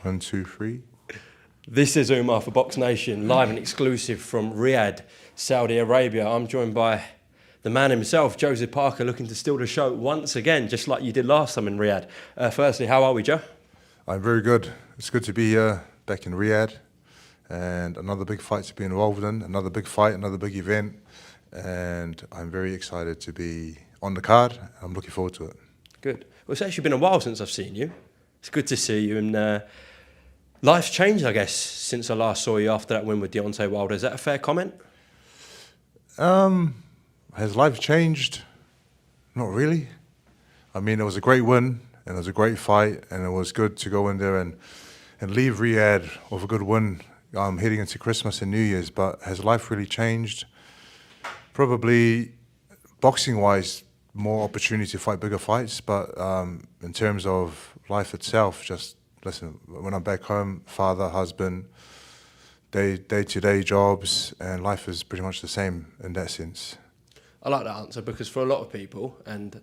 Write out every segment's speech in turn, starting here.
One, two, three. This is Umar for Box Nation, live and exclusive from Riyadh, Saudi Arabia. I'm joined by the man himself, Joseph Parker, looking to steal the show once again, just like you did last time in Riyadh. Firstly, how are we, Joe? I'm very good. It's good to be here back in Riyadh, and another big fight to be involved in, another big fight, another big event, and I'm very excited to be on the card. I'm looking forward to it. Good. Well, it's actually been a while since I've seen you. It's good to see you, and life's changed, I guess, since I last saw you after that win with Deontay Wilder. Is that a fair comment? Has life changed? Not really. I mean, it was a great win, and it was a great fight, and it was good to go in there and leave Riyadh with a good win heading into Christmas and New Year's. But has life really changed? Probably boxing-wise, more opportunity to fight bigger fights, but in terms of life itself, just listen, when I'm back home, father, husband, day-to-day jobs, and life is pretty much the same in that sense. I like that answer because for a lot of people, and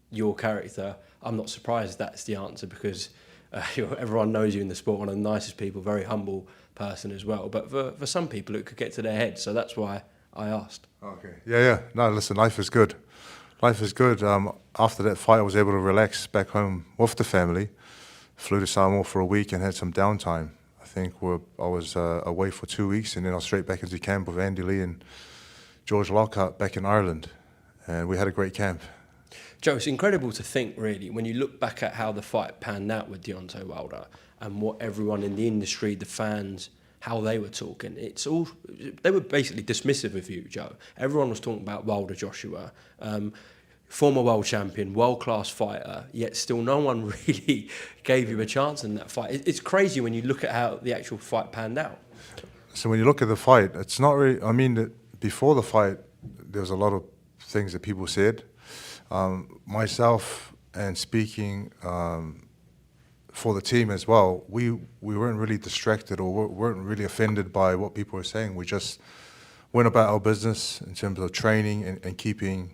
your character, I'm not surprised that's the answer because everyone knows you in the sport, one of the nicest people, very humble person as well. But for some people, it could get to their head, so that's why I asked. Okay. Yeah. No, listen, life is good. Life is good. After that fight, I was able to relax back home with the family. Flew to Samoa for a week and had some downtime. I think I was away for 2 weeks, and then I was straight back into camp with Andy Lee and George Lockhart back in Ireland, and we had a great camp. Joe, it's incredible to think, really, when you look back at how the fight panned out with Deontay Wilder and what everyone in the industry, the fans, how they were talking. They were basically dismissive of you, Joe. Everyone was talking about Wilder Joshua, former world champion, world-class fighter, yet still no one really gave you a chance in that fight. It's crazy when you look at how the actual fight panned out. So when you look at the fight, it's not really, I mean, before the fight, there was a lot of things that people said. Myself and speaking for the team as well, we weren't really distracted or weren't really offended by what people were saying. We just went about our business in terms of training and keeping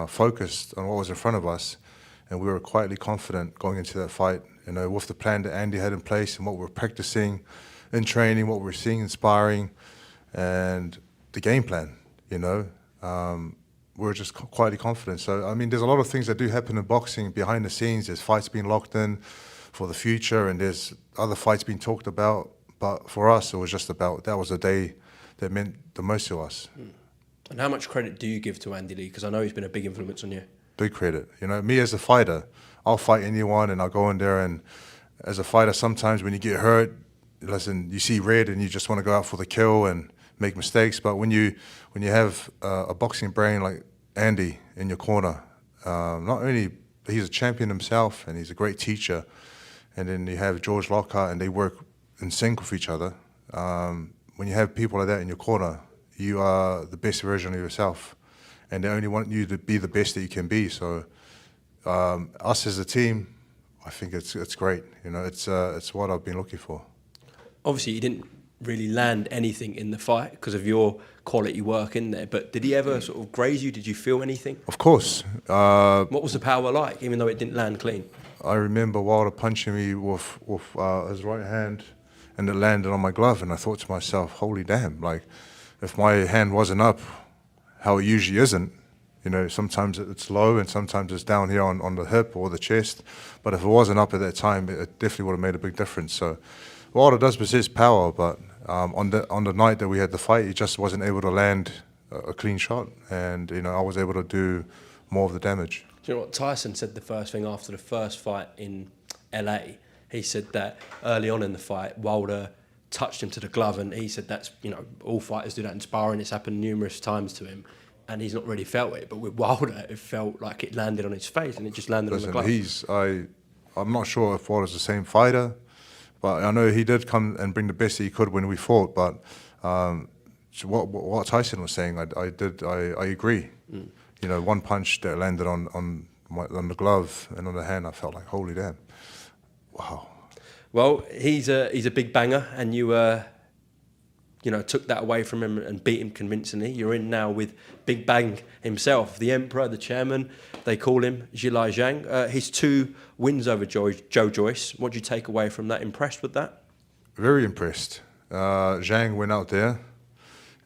focused on what was in front of us, and we were quietly confident going into that fight, with the plan that Andy had in place and what we were practicing in training, what we were seeing in sparring, and the game plan, we were just quietly confident. So, I mean, there's a lot of things that do happen in boxing behind the scenes. There's fights being locked in for the future, and there's other fights being talked about, but for us, it was just about, that was a day that meant the most to us. And how much credit do you give to Andy Lee? Because I know he's been a big influence on you. Big credit. Me as a fighter, I'll fight anyone and I'll go in there, and as a fighter, sometimes when you get hurt, listen, you see red and you just want to go out for the kill and make mistakes. But when you have a boxing brain like Andy in your corner, not only he's a champion himself and he's a great teacher, and then you have George Lockhart and they work in sync with each other. When you have people like that in your corner, you are the best version of yourself, and they only want you to be the best that you can be. So, us as a team, I think it's great. It's what I've been looking for. Obviously, you didn't really land anything in the fight because of your quality work in there. But did he ever sort of graze you? Did you feel anything? Of course. What was the power like, even though it didn't land clean? I remember Wilder punching me with his right hand, and it landed on my glove, and I thought to myself, "Holy damn!" Like, if my hand wasn't up, how it usually isn't, sometimes it's low and sometimes it's down here on the hip or the chest. But if it wasn't up at that time, it definitely would have made a big difference. So Wilder does possess power, but on the night that we had the fight, he just wasn't able to land a clean shot, and I was able to do more of the damage. Do you know what Tyson said the first thing after the first fight in LA? He said that early on in the fight, Wilder touched him to the glove, and he said that's, all fighters do that in sparring. It's happened numerous times to him, and he's not really felt it. But with Wilder, it felt like it landed on his face, and it just landed on the glove. I'm not sure if Wilder's the same fighter, but I know he did come and bring the best that he could when we fought. But what Tyson was saying, I agree. One punch that landed on the glove and on the hand, I felt like, holy damn, wow. Well, he's a big banger, and you took that away from him and beat him convincingly. You're in now with Big Bang himself, the Emperor, the Chairman. They call him Zhilei Zhang. His 2 wins over Joe Joyce. What do you take away from that? Impressed with that? very impressed. Zhang went out there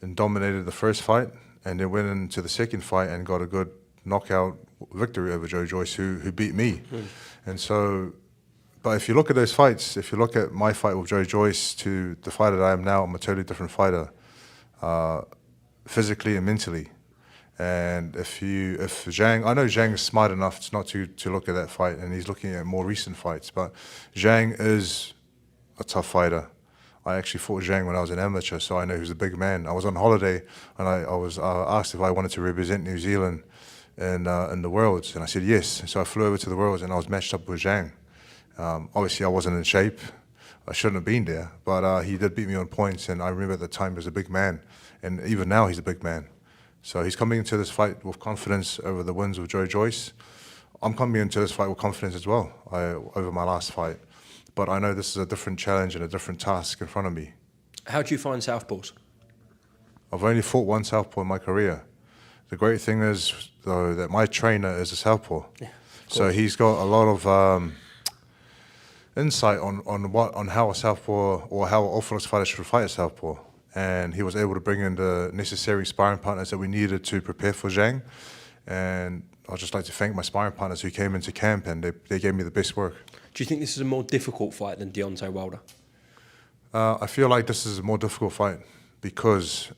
and dominated the first fight, and then went into the second fight and got a good knockout victory over Joe Joyce, who beat me. And so, but if you look at those fights, if you look at my fight with Joe Joyce to the fighter that I am now, I'm a totally different fighter, physically and mentally. And if Zhang, I know Zhang is smart enough not to look at that fight, and he's looking at more recent fights, but Zhang is a tough fighter. I actually fought Zhang when I was an amateur, so I know he was a big man. I was on holiday, and I was asked if I wanted to represent New Zealand in the Worlds, and I said yes. So I flew over to the Worlds, and I was matched up with Zhang. Obviously, I wasn't in shape. I shouldn't have been there, but he did beat me on points, and I remember at the time he was a big man, and even now he's a big man. So he's coming into this fight with confidence over the wins with Joe Joyce. I'm coming into this fight with confidence as well over my last fight. But I know this is a different challenge and a different task in front of me. How do you find southpaws? I've only fought one southpaw in my career. The great thing is, though, that my trainer is a southpaw. Yeah, so he's got a lot of insight on how a southpaw or how an orthodox fighter should fight a southpaw. And he was able to bring in the necessary sparring partners that we needed to prepare for Zhang. And I'd just like to thank my sparring partners who came into camp, and they gave me the best work. Do you think this is a more difficult fight than Deontay Wilder? I feel like this is a more difficult fight because,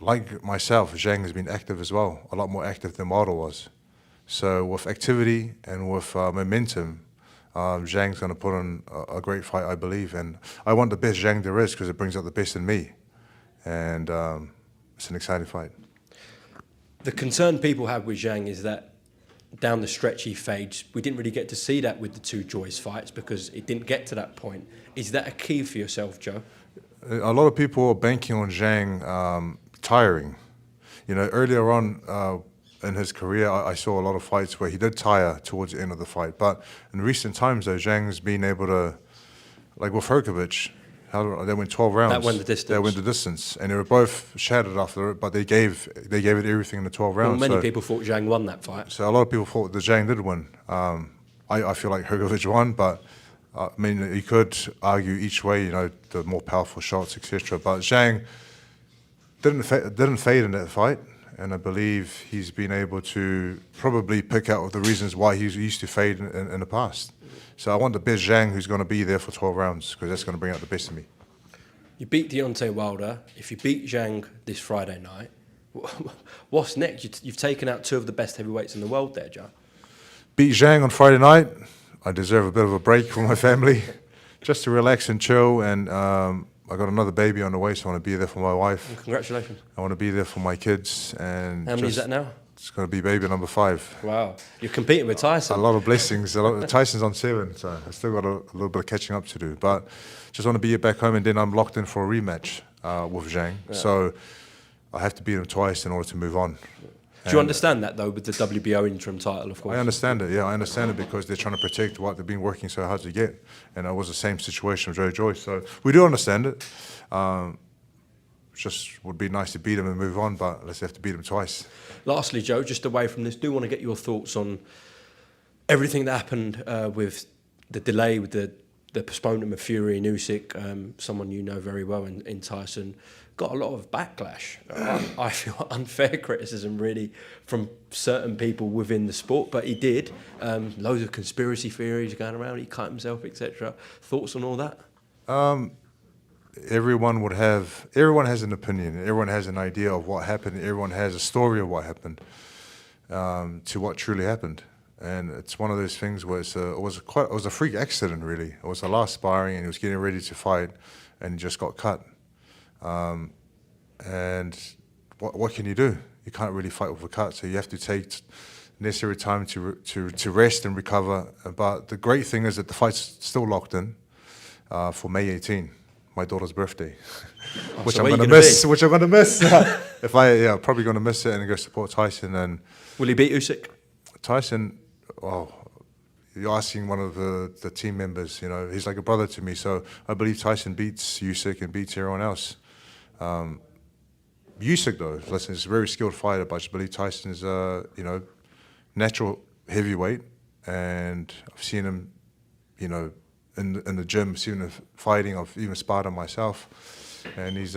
like myself, Zhang has been active as well, a lot more active than Wilder was. So with activity and with momentum, Zhang's going to put on a great fight, I believe. And I want the best Zhang there is because it brings out the best in me. And it's an exciting fight. The concern people have with Zhang is that down the stretch he fades. We didn't really get to see that with the two Joyce fights because it didn't get to that point. Is that a key for yourself, Joe? A lot of people are banking on Zhang tiring. You know, earlier on in his career, I saw a lot of fights where he did tire towards the end of the fight. But in recent times, though, Zhang's been able to, like with Herkovich, they went 12 rounds. That went the distance. They went the distance, and they were both shattered after it. But they gave it everything in the 12 rounds. Well, many people thought Zhang won that fight. So a lot of people thought that Zhang did win. I feel like Herkovich won, but I mean, you could argue each way. You know, the more powerful shots, etc. But Zhang didn't fade in that fight, and I believe he's been able to probably pick out the reasons why he used to fade in the past. So I want the best Zhang who's going to be there for 12 rounds because that's going to bring out the best in me. You beat Deontay Wilder. If you beat Zhang this Friday night, what's next? You've taken out two of the best heavyweights in the world there, Joe. Beat Zhang on Friday night. I deserve a bit of a break from my family, just to relax and chill. And I got another baby on the way, so I want to be there for my wife. Well, congratulations. I want to be there for my kids. And how many is that now? It's going to be baby number 5. Wow. You're competing with Tyson. A lot of blessings. Tyson's on 7, so I still got a little bit of catching up to do. But just want to be back home, and then I'm locked in for a rematch with Zhang. Yeah. So I have to beat him twice in order to move on. Do you understand that, though, with the WBO interim title, of course? I understand it, yeah. I understand it because they're trying to protect what they've been working so hard to get. And it was the same situation with Joe Joyce. So we do understand it. Just would be nice to beat him and move on, but let's have to beat him twice. Lastly, Joe, just away from this, do want to get your thoughts on everything that happened with the delay, with the postponement of Fury and Usyk, someone you know very well in Tyson. Got a lot of backlash. I feel unfair criticism, really, from certain people within the sport, but he did. Loads of conspiracy theories going around, he cut himself, etc. Thoughts on all that? Everyone has an opinion, everyone has an idea of what happened, everyone has a story of what happened to what truly happened. And it's one of those things where it was a freak accident, really. It was the last sparring, and he was getting ready to fight, and he just got cut. And what can you do? You can't really fight with a cut, so you have to take necessary time to rest and recover. But the great thing is that the fight's still locked in for May 18, my daughter's birthday, which I'm going to miss. Which I'm going to miss. Probably going to miss it and go support Tyson. And will he beat Usyk? Tyson, you're asking one of the team members. You know, he's like a brother to me. So I believe Tyson beats Usyk and beats everyone else. Usyk, though, listen, he's a very skilled fighter, but I just believe Tyson is natural heavyweight, and I've seen him, in the gym, seeing him fighting. I've even sparred him myself, and he's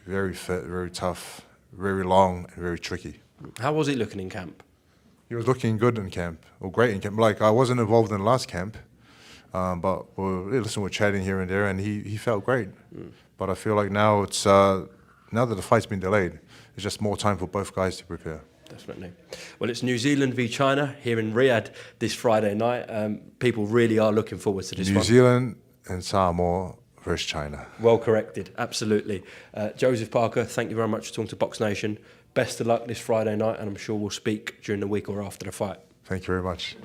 very fit, very tough, very long, and very tricky. How was he looking in camp? He was looking good in camp, or great in camp. Like, I wasn't involved in the last camp, but we're chatting here and there, and he felt great. But I feel like now it's now that the fight's been delayed, it's just more time for both guys to prepare. Definitely. Well, it's New Zealand v China here in Riyadh this Friday night. People really are looking forward to this New one. Zealand and Samoa versus China. Well corrected, absolutely. Joseph Parker, thank you very much for talking to Box Nation. Best of luck this Friday night, and I'm sure we'll speak during the week or after the fight. Thank you very much.